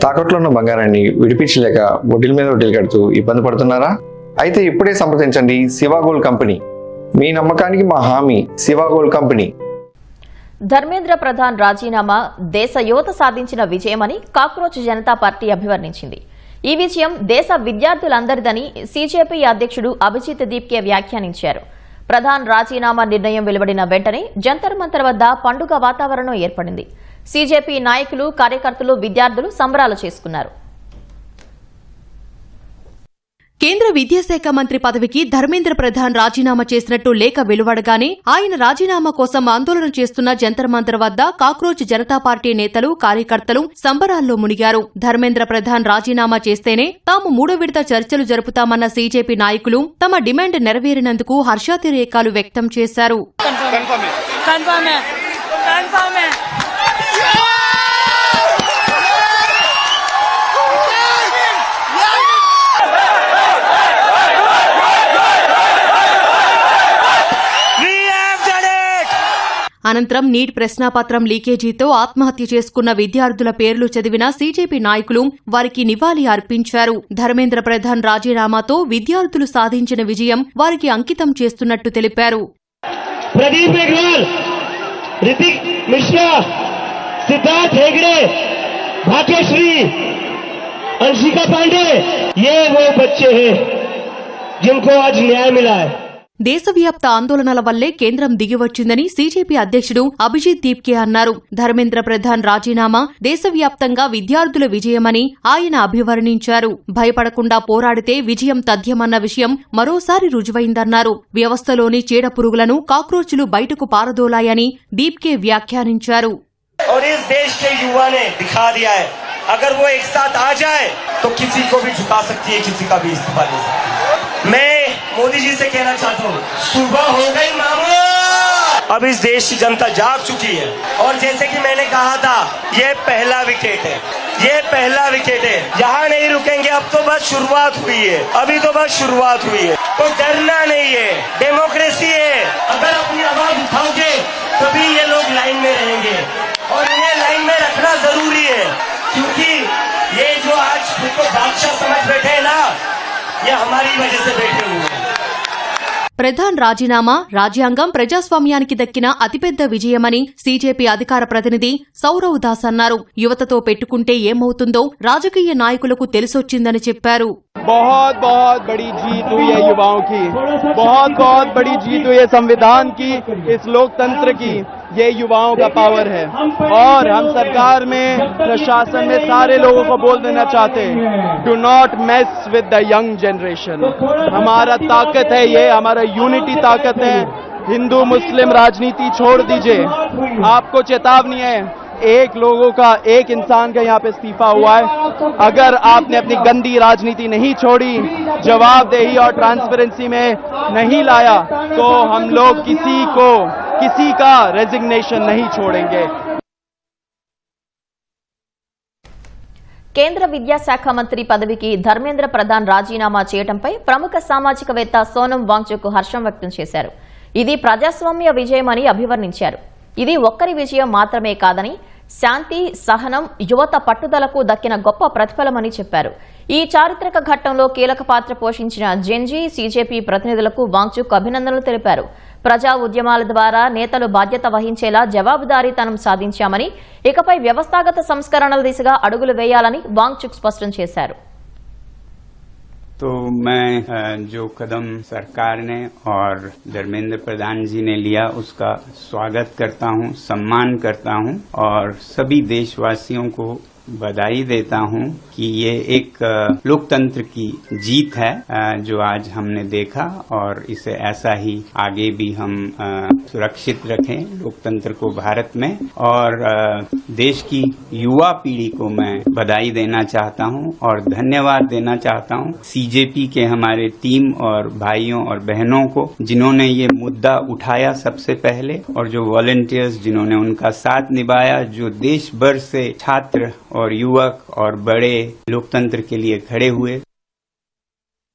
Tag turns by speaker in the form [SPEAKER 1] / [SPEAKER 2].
[SPEAKER 1] తాకట్లో ఉన్న బంగారాన్ని విడిపించలేక వడ్డీల మీద వడ్డీలు కడుతూ ఇబ్బంది పడుతున్నారా? అయితే ఇప్పుడే సంప్రదించండి శివ గోల్డ్ కంపెనీ. మీ నమ్మకానికి మా హామీ శివ గోల్డ్ కంపెనీ.
[SPEAKER 2] ధర్మేంద్ర ప్రధాన్ రాజీనామా దేశ యువత సాధించిన విజయమని కాక్రోచ్ జనతా పార్టీ అభివర్ణించింది. ఈ విజయం దేశ విద్యార్థులందరిదని సీజేపీ అధ్యక్షుడు అభిజిత్ దీప్కే వ్యాఖ్యానించారు. ప్రధాన్ రాజీనామా నిర్ణయం వెలువడిన వెంటనే జంతర్ మంతర్ వద్ద పండుగ వాతావరణం ఏర్పడింది. సీజేపీ నాయకులు, కార్యకర్తలు, విద్యార్థులు సంబరాలు చేసుకున్నారు.
[SPEAKER 3] కేంద్ర విద్యాశాఖ మంత్రి పదవికి ధర్మేంద్ర ప్రధాన్ రాజీనామా చేసినట్టు లేఖ వెలువడగానే ఆయన రాజీనామా కోసం ఆందోళన చేస్తున్న జంతర్ మంతర్ వద్ద కాక్రోచ్ జనతా పార్టీ నేతలు, కార్యకర్తలు సంబరాల్లో మునిగారు. ధర్మేంద్ర ప్రధాన్ రాజీనామా చేస్తేనే తాము 3వ విడత చర్చలు జరుపుతామన్న సీజేపీ నాయకులు తమ డిమాండ్ నెరవేరినందుకు హర్షాతిరేకాలు వ్యక్తం చేశారు. అనంతరం నీట్ ప్రశ్నాపత్రం లీకేజీతో ఆత్మహత్య చేసుకున్న విద్యార్థుల పేర్లు చదివిన సీజేపీ నాయకులు వారికి నివాళి అర్పించారు. ధర్మేంద్ర ప్రధాన్ రాజీనామాతో విద్యార్థులు సాధించిన విజయం వారికి అంకితం చేస్తున్నట్టు తెలిపారు.
[SPEAKER 4] प्रदीप मेघवाल, ऋतिक मिश्रा, सिद्धार्थ हेगड़े, भाग्यश्री, अंशिका पांडे, ये वो बच्चे हैं जिनको आज न्याय मिला है.
[SPEAKER 3] దేశవ్యాప్త ఆందోళనల వల్లే కేంద్రం దిగివచ్చిందని సీజేపీ అధ్యక్షుడు అభిజిత్ దీప్కే అన్నారు. ధర్మేంద్ర ప్రధాన్ రాజీనామా దేశవ్యాప్తంగా విద్యార్థుల విజయమని ఆయన అభివర్ణించారు. భయపడకుండా పోరాడితే విజయం తథ్యమన్న విషయం మరోసారి రుజువైందన్నారు. వ్యవస్థలోని చీడపురుగులను కాక్రోచ్లు బయటకు పారదోలాయని దీప్కే వ్యాఖ్యానించారు.
[SPEAKER 4] अगर वो एक साथ आ जाए तो किसी को भी झुका सकती है, किसी का भी इस्तीफा ले सकती है. मैं मोदी जी से कहना चाहता हूँ, सुबह हो गई मामू, अब इस देश की जनता जाग चुकी है. और जैसे कि मैंने कहा था, ये पहला विकेट है, ये पहला विकेट है. यहाँ नहीं रुकेंगे, अब तो बस शुरुआत हुई है, अभी तो बस शुरुआत हुई है. तो डरना नहीं है, डेमोक्रेसी है. अगर अपनी आवाज उठाओगे तभी ये लोग लाइन में रहेंगे और इन्हें लाइन में रखना जरूरी है. क्योंकि ये जो आज खुद को बादशाह समझ बैठे हैं ना, ये हमारी वजह से बैठे हुए हैं.
[SPEAKER 3] ప్రధాన్ రాజీనామా రాజ్యాంగం, ప్రజాస్వామ్యానికి దక్కిన అతిపెద్ద విజయమని సీజేపీ అధికార ప్రతినిధి సౌరవ్ దాస్ అన్నారు. యువతతో పెట్టుకుంటే ఏమవుతుందో రాజకీయ నాయకులకు తెలిసొచ్చిందని చెప్పారు.
[SPEAKER 5] बहुत बहुत बड़ी जीत हुई है युवाओं की, बहुत बहुत बड़ी जीत हुई है संविधान की, इस लोकतंत्र की. ये युवाओं का पावर है और हम सरकार में, प्रशासन में सारे लोगों को बोल देना चाहते हैं, do not mess with the young generation. हमारा ताकत है, ये हमारा यूनिटी ताकत है. हिंदू मुस्लिम राजनीति छोड़ दीजिए. आपको चेतावनी है, एक लोगों का, एक इंसान का यहाँ पे इस्तीफा हुआ है. अगर आपने अपनी गंदी राजनीति नहीं छोड़ी, जवाबदेही और ट्रांसपेरेंसी में नहीं लाया, तो हम लोग किसी का रेजिग्नेशन नहीं छोड़ेंगे.
[SPEAKER 2] కేంద్ర విద్యాశాఖ మంత్రి పదవికి ధర్మేంద్ర ప్రధాన్ రాజీనామా చేయడంపై ప్రముఖ సామాజికవేత్త సోనం వాంగ్చుక్ హర్షం వ్యక్తం చేశారు. ఇది ప్రజాస్వామ్య విజయమని అభివర్ణించారు. ఇది ఒక్కరి విజయం మాత్రమే కాదని, శాంతి, సహనం, యువత పట్టుదలకు దక్కిన గొప్ప ప్రతిఫలమని చెప్పారు. ఈ చారిత్రక ఘట్టంలో కీలక పాత్ర పోషించిన జెన్జీ, సీజేపీ ప్రతినిధులకు వాంగ్చుక్ అభినందనలు తెలిపారు. ప్రజా ఉద్యమాల ద్వారా నేతలు బాధ్యత వహించేలా జవాబుదారీతనం సాధించామని, ఇకపై వ్యవస్థాగత సంస్కరణల దిశగా అడుగులు వేయాలని వాంగ్చుక్ స్పష్టం చేశారు.
[SPEAKER 6] तो मैं जो कदम सरकार ने और धर्मेंद्र प्रधान जी ने लिया उसका स्वागत करता हूं, सम्मान करता हूं और सभी देशवासियों को बधाई देता हूं कि ये एक लोकतंत्र की जीत है जो आज हमने देखा और इसे ऐसा ही आगे भी हम सुरक्षित रखें लोकतंत्र को भारत में. और देश की युवा पीढ़ी को मैं बधाई देना चाहता हूं और धन्यवाद देना चाहता हूं सीजेपी के हमारे टीम और भाइयों और बहनों को जिन्होंने ये मुद्दा उठाया सबसे पहले, और जो वॉलंटियर्स जिन्होंने उनका साथ निभाया, जो देश भर से छात्र और युवक और बड़े लोकतंत्र के लिए खड़े हुए.